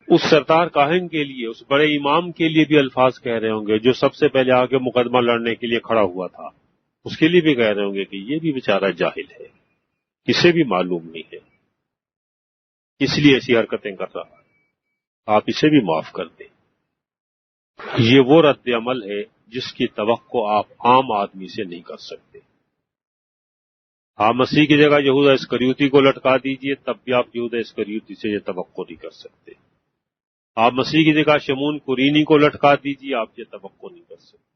اس سردار کاہن کے لیے، اس بڑے امام کے لیے بھی الفاظ کہہ رہے ہوں گے جو سب سے پہلے آگے مقدمہ لڑنے کے لیے کھڑا ہوا تھا، اس کے لیے بھی کہہ رہے ہوں گے کہ یہ بھی بیچارہ جاہل ہے، اسے بھی معلوم نہیں ہے، اس لیے ایسی حرکتیں کر رہا ہے، آپ اسے بھی معاف کر دیں۔ یہ وہ رد عمل ہے جس کی توقع آپ عام آدمی سے نہیں کر سکتے۔ آپ مسیح کی جگہ یہودا اسکریوتی کو لٹکا دیجئے، تب بھی آپ یہودا اسکریوتی سے یہ توقع نہیں کر سکتے۔ آپ مسیح کی جگہ شمون قرینی کو لٹکا دیجئے، آپ یہ توقع نہیں کر سکتے۔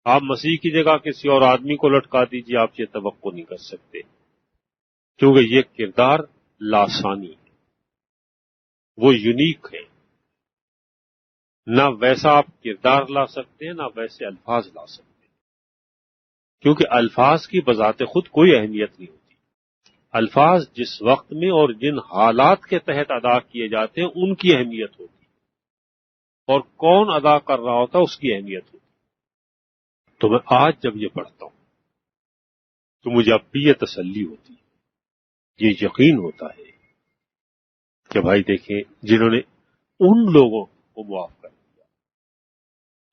آپ مسیح کی جگہ کسی اور آدمی کو لٹکا دیجئے، آپ یہ توقع نہیں کر سکتے، کیونکہ یہ کردار لاسانی ہے، وہ یونیک ہے، نہ ویسا آپ کردار لا سکتے ہیں نہ ویسے الفاظ لا سکتے ہیں، کیونکہ الفاظ کی بذات خود کوئی اہمیت نہیں ہوتی۔ الفاظ جس وقت میں اور جن حالات کے تحت ادا کیے جاتے ہیں ان کی اہمیت ہوتی ہے، اور کون ادا کر رہا ہوتا ہے اس کی اہمیت ہوتی ہے۔ تو میں آج جب یہ پڑھتا ہوں تو مجھے اب بھی یہ تسلی ہوتی ہے، یہ یقین ہوتا ہے کہ بھائی دیکھیں جنہوں نے ان لوگوں کو معاف کر دیا،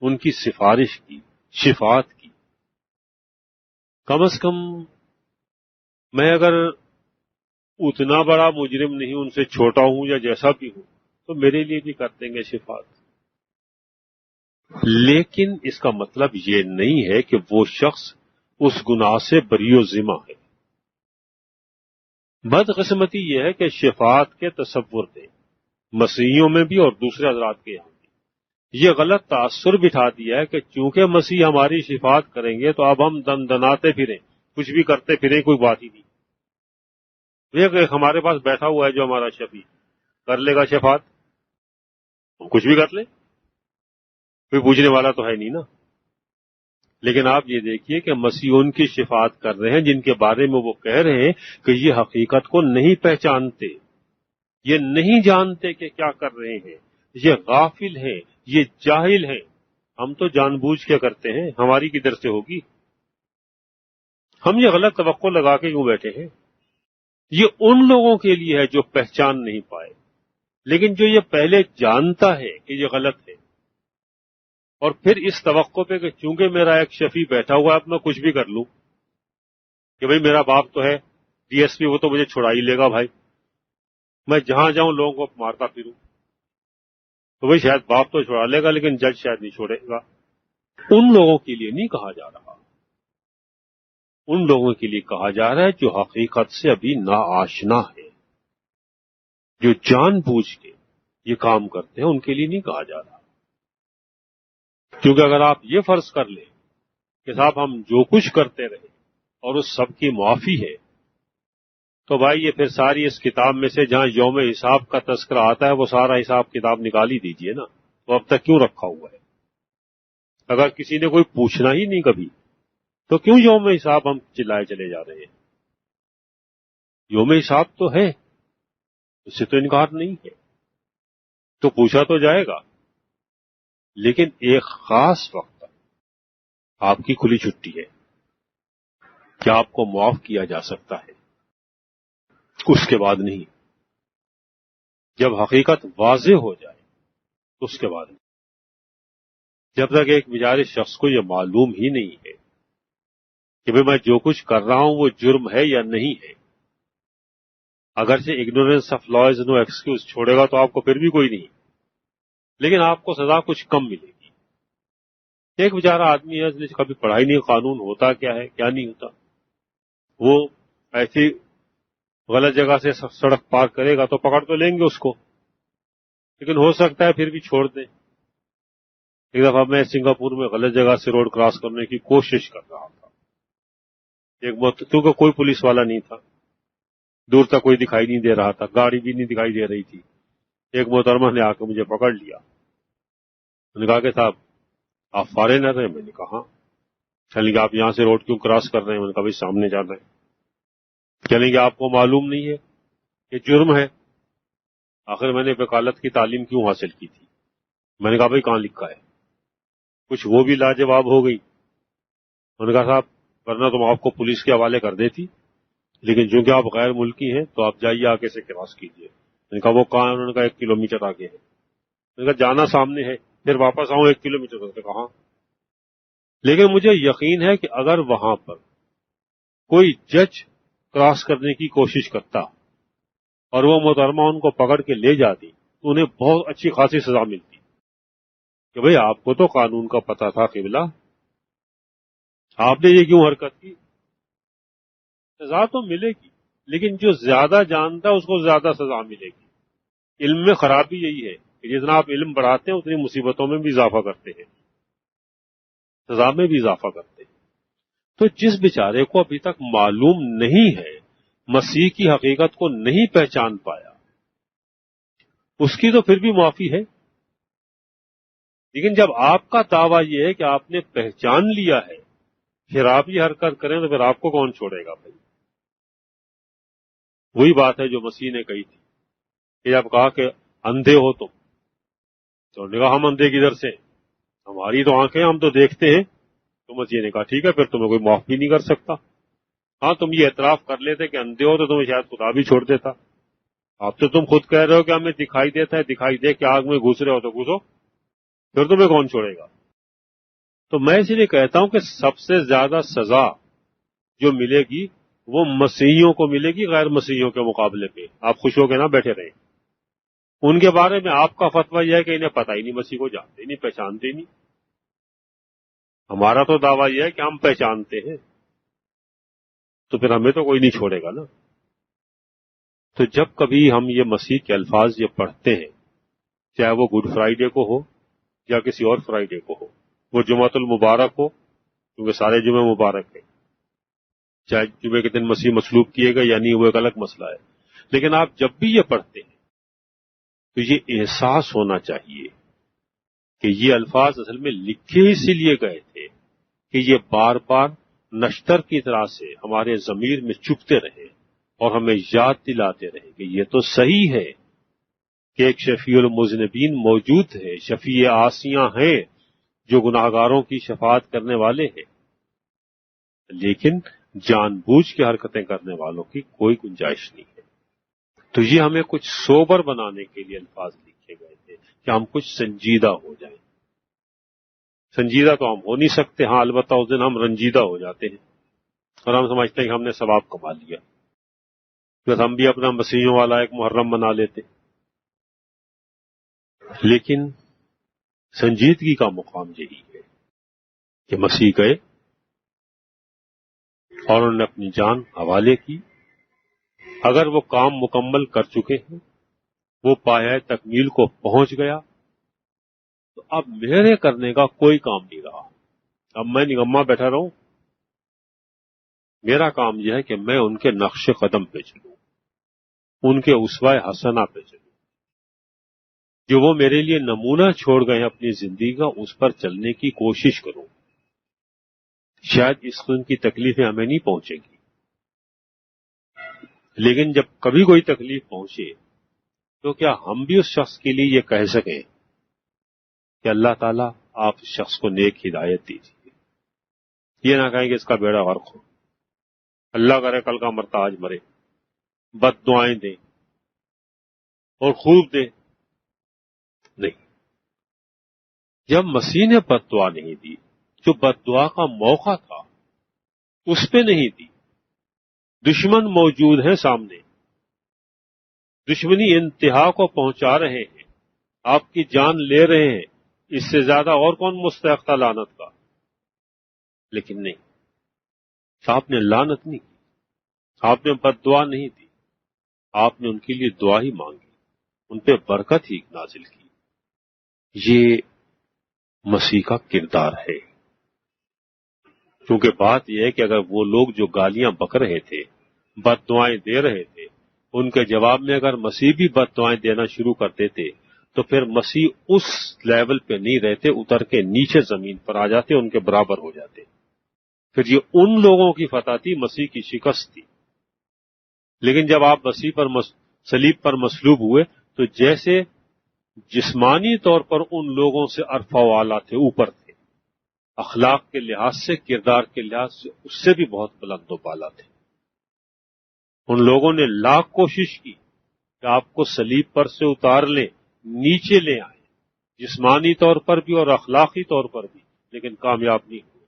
ان کی سفارش کی، شفاعت کی، کم از کم میں اگر اتنا بڑا مجرم نہیں، ان سے چھوٹا ہوں یا جیسا بھی ہوں، تو میرے لیے بھی کر دیں گے شفاعت۔ لیکن اس کا مطلب یہ نہیں ہے کہ وہ شخص اس گناہ سے بری و ذمہ ہے۔ بدقسمتی یہ ہے کہ شفاعت کے تصور تھے مسیحیوں میں بھی اور دوسرے حضرات کے یہاں بھی۔ یہ غلط تاثر بٹھا دیا ہے کہ چونکہ مسیح ہماری شفاعت کریں گے تو اب ہم دندناتے پھریں، کچھ بھی کرتے پھریں، کوئی بات ہی نہیں۔ یہ ہمارے پاس بیٹھا ہوا ہے جو ہمارا شفیع، کر لے گا شفاعت، ہم کچھ بھی کر لیں، کوئی پوچھنے والا تو ہے نہیں نا۔ لیکن آپ یہ دیکھیے کہ مسیح ان کی شفاعت کر رہے ہیں جن کے بارے میں وہ کہہ رہے ہیں کہ یہ حقیقت کو نہیں پہچانتے، یہ نہیں جانتے کہ کیا کر رہے ہیں، یہ غافل ہیں، یہ جاہل ہیں۔ ہم تو جان بوجھ کے کرتے ہیں، ہماری کدھر سے ہوگی؟ ہم یہ غلط توقع لگا کے کیوں بیٹھے ہیں؟ یہ ان لوگوں کے لیے ہے جو پہچان نہیں پائے، لیکن جو یہ پہلے جانتا ہے کہ یہ غلط ہے، اور پھر اس توقع پہ کہ چونکہ میرا ایک شفیع بیٹھا ہوا ہے اب میں کچھ بھی کر لوں، کہ بھئی میرا باپ تو ہے ڈی ایس پی، وہ تو مجھے چھڑا ہی لے گا، بھائی میں جہاں جاؤں لوگوں کو مارتا پھروں، تو بھئی شاید باپ تو چھڑا لے گا لیکن جج شاید نہیں چھوڑے گا۔ ان لوگوں کے لیے نہیں کہا جا رہا، ان لوگوں کے لیے کہا جا رہا ہے جو حقیقت سے ابھی ناآشنا ہے، جو جان بوجھ کے یہ کام کرتے ہیں، ان کے لیے نہیں کہا جا رہا۔ کیونکہ اگر آپ یہ فرض کر لیں کہ صاحب ہم جو کچھ کرتے رہے اور اس سب کی معافی ہے، تو بھائی یہ پھر ساری اس کتاب میں سے جہاں یوم حساب کا تذکرہ آتا ہے وہ سارا حساب کتاب نکال ہی دیجئے نا، وہ اب تک کیوں رکھا ہوا ہے؟ اگر کسی نے کوئی پوچھنا ہی نہیں کبھی تو کیوں یوم حساب ہم چلائے چلے جا رہے ہیں؟ یوم حساب تو ہے، اس سے تو انکار نہیں ہے، تو پوچھا تو جائے گا، لیکن ایک خاص وقت تک آپ کی کھلی چھٹی ہے۔ کہ آپ کو معاف کیا جا سکتا ہے، اس کے بعد نہیں۔ جب حقیقت واضح ہو جائے تو اس کے بعد نہیں۔ جب تک ایک بیچارے شخص کو یہ معلوم ہی نہیں ہے کہ بھئی میں جو کچھ کر رہا ہوں وہ جرم ہے یا نہیں ہے، اگرچہ ignorance of law is no excuse چھوڑے گا تو آپ کو پھر بھی کوئی نہیں، لیکن آپ کو سزا کچھ کم ملے گی۔ ایک بیچارہ آدمی ہے جس نے کبھی پڑھائی نہیں، قانون ہوتا کیا ہے کیا نہیں ہوتا، وہ ایسی غلط جگہ سے سڑک پار کرے گا تو پکڑ تو لیں گے اس کو، لیکن ہو سکتا ہے پھر بھی چھوڑ دیں۔ ایک دفعہ میں سنگاپور میں غلط جگہ سے روڈ کراس کرنے کی کوشش کر رہا تھا، کیونکہ کوئی پولیس والا نہیں تھا، دور تک کوئی دکھائی نہیں دے رہا تھا، گاڑی بھی نہیں دکھائی دے رہی تھی۔ ایک محترمہ نے آ کے مجھے پکڑ لیا، انہوں نے کہا کہ صاحب آپ فارینر ہیں؟ میں نے کہا چلیں گے، آپ یہاں سے روڈ کیوں کراس کر رہے ہیں؟ میں نے کہا بھائی سامنے جانا ہے۔ چلیں گے، آپ کو معلوم نہیں ہے یہ جرم ہے؟ آخر میں نے وکالت کی تعلیم کیوں حاصل کی تھی؟ میں نے کہا بھائی کہاں لکھا ہے؟ کچھ وہ بھی لاجواب ہو گئی۔ انہوں نے کہا صاحب ورنہ تم آپ کو پولیس کے حوالے کر دیتی، لیکن چونکہ آپ غیر ملکی ہیں تو آپ جائیے آگے سے کراس کیجیے۔ میں نے کہا وہ کہاں ہے؟ انہوں نے کہا 1 کلومیٹر آگے ہے۔ میں نے کہا جانا سامنے ہے، پھر واپس آؤں 1 کلومیٹر، میں نے کہا لیکن مجھے یقین ہے کہ اگر وہاں پر کوئی جج کراس کرنے کی کوشش کرتا اور وہ محترمہ ان کو پکڑ کے لے جاتی تو انہیں بہت اچھی خاصی سزا ملتی کہ بھئی آپ کو تو قانون کا پتہ تھا قبلہ، آپ نے یہ کیوں حرکت کی؟ سزا تو ملے گی، لیکن جو زیادہ جانتا ہے اس کو زیادہ سزا ملے گی۔ علم میں خرابی یہی ہے کہ جتنا آپ علم بڑھاتے ہیں اتنی مصیبتوں میں بھی اضافہ کرتے ہیں، سزا میں بھی اضافہ کرتے ہیں۔ تو جس بیچارے کو ابھی تک معلوم نہیں ہے، مسیح کی حقیقت کو نہیں پہچان پایا، اس کی تو پھر بھی معافی ہے، لیکن جب آپ کا دعویٰ یہ ہے کہ آپ نے پہچان لیا ہے پھر آپ یہ حرکت کریں تو پھر آپ کو کون چھوڑے گا بھائی؟ وہی بات ہے جو مسیح نے کہی تھی کہ جب کہا کہ اندھے ہو تم، تو انہوں نے کہا ہم اندھے کدھر سے، ہماری تو آنکھیں ہم تو دیکھتے ہیں۔ تو مسیح نے کہا ٹھیک ہے پھر تمہیں کوئی معاف بھی نہیں کر سکتا۔ ہاں تم یہ اعتراف کر لیتے کہ اندھے ہو تو تمہیں شاید خدا بھی چھوڑ دیتا، اب تو تم خود کہہ رہے ہو کہ ہمیں دکھائی دیتا ہے، دکھائی دے کہ آگ میں گھس رہے ہو تو گھسو، پھر تمہیں کون چھوڑے گا؟ تو میں اس لیے کہتا ہوں کہ سب سے زیادہ سزا جو ملے گی وہ مسیحیوں کو ملے گی غیر مسیحیوں کے مقابلے پہ۔ آپ خوش ہو کے نہ بیٹھے رہیں، ان کے بارے میں آپ کا فتویٰ یہ ہے کہ انہیں پتہ ہی نہیں، مسیح کو جانتے ہی نہیں، پہچانتے ہی نہیں۔ ہمارا تو دعویٰ یہ ہے کہ ہم پہچانتے ہیں، تو پھر ہمیں تو کوئی نہیں چھوڑے گا نا۔ تو جب کبھی ہم یہ مسیح کے الفاظ یہ پڑھتے ہیں، چاہے وہ گڈ فرائیڈے کو ہو یا کسی اور فرائیڈے کو ہو، وہ جمعۃ المبارک ہو کیونکہ سارے جمعے مبارک ہیں، چاہے جمعے کے دن مسیح مصلوب کیے گئے یا نہیں وہ ایک الگ مسئلہ ہے، لیکن آپ جب بھی یہ پڑھتے ہیں تو یہ احساس ہونا چاہیے کہ یہ الفاظ اصل میں لکھے اسی لیے گئے تھے کہ یہ بار بار نشتر کی طرح سے ہمارے ضمیر میں چپتے رہے اور ہمیں یاد دلاتے رہے کہ یہ تو صحیح ہے کہ ایک شفیع المذنبین موجود ہے، شفیع عاصیاں ہیں جو گناہگاروں کی شفاعت کرنے والے ہیں، لیکن جان بوجھ کے حرکتیں کرنے والوں کی کوئی گنجائش نہیں ہے۔ تو یہ ہمیں کچھ سوبر بنانے کے لیے الفاظ لکھے گئے تھے کہ ہم کچھ سنجیدہ ہو جائیں۔ سنجیدہ تو ہم ہو نہیں سکتے، ہاں البتہ اس دن ہم رنجیدہ ہو جاتے ہیں اور ہم سمجھتے ہیں کہ ہم نے ثواب کما لیا، بس ہم بھی اپنا مسیحیوں والا ایک محرم بنا لیتے۔ لیکن سنجیدگی کا مقام یہی ہے کہ مسیح گئے اور انہوں نے اپنی جان حوالے کی، اگر وہ کام مکمل کر چکے ہیں، وہ پایۂ تکمیل کو پہنچ گیا، تو اب میرے کرنے کا کوئی کام نہیں رہا۔ اب میں نگما بیٹھا رہوں، میرا کام یہ ہے کہ میں ان کے نقش قدم پہ چلوں، ان کے اسوہ حسنہ پہ چلوں، جو وہ میرے لیے نمونہ چھوڑ گئے اپنی زندگی کا، اس پر چلنے کی کوشش کروں۔ شاید اس قسم کی تکلیفیں ہمیں نہیں پہنچے گی، لیکن جب کبھی کوئی تکلیف پہنچے تو کیا ہم بھی اس شخص کے لیے یہ کہہ سکیں کہ اللہ تعالیٰ آپ اس شخص کو نیک ہدایت دیجیے، یہ نہ کہیں کہ اس کا بیڑا غرق ہو۔ اللہ کرے کل کا مرتا آج مرے، بد دعائیں دیں اور خوب دیں، نہیں۔ جب مسیح نے بد دعا نہیں دی، جو بد دعا کا موقع تھا اس پہ نہیں دی، دشمن موجود ہیں سامنے، دشمنی انتہا کو پہنچا رہے ہیں، آپ کی جان لے رہے ہیں، اس سے زیادہ اور کون مستحق تھا لعنت کا؟ لیکن نہیں، آپ نے لعنت نہیں کی، آپ نے بد دعا نہیں دی، آپ نے ان کے لیے دعا ہی مانگی، ان پہ برکت ہی نازل کی۔ یہ مسیح کا کردار ہے۔ کیونکہ بات یہ ہے کہ اگر وہ لوگ جو گالیاں بک رہے تھے، بد دعائیں دے رہے تھے، ان کے جواب میں اگر مسیح بھی بد دعائیں دینا شروع کر دیتے تو پھر مسیح اس لیول پہ نہیں رہتے، اتر کے نیچے زمین پر آ جاتے، ان کے برابر ہو جاتے۔ پھر یہ ان لوگوں کی فتح تھی، مسیح کی شکست تھی۔ لیکن جب آپ مسیح پر صلیب پر مصلوب ہوئے تو جیسے جسمانی طور پر ان لوگوں سے عرفہ والا تھے، اوپر تھے، اخلاق کے لحاظ سے، کردار کے لحاظ سے اس سے بھی بہت بلند و بالا تھے۔ ان لوگوں نے لاکھ کوشش کی کہ آپ کو صلیب پر سے اتار لیں، نیچے لے آئیں، جسمانی طور پر بھی اور اخلاقی طور پر بھی، لیکن کامیاب نہیں ہوئے۔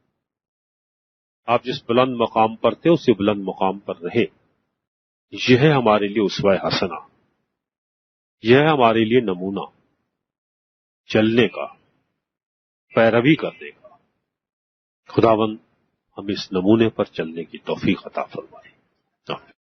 آپ جس بلند مقام پر تھے اسی بلند مقام پر رہے۔ یہ ہے ہمارے لیے اسوہ حسنہ، یہ ہے ہمارے لیے نمونہ چلنے کا، پیروی کرنے کا۔ خداوند ہم اس نمونے پر چلنے کی توفیق عطا فرمائے۔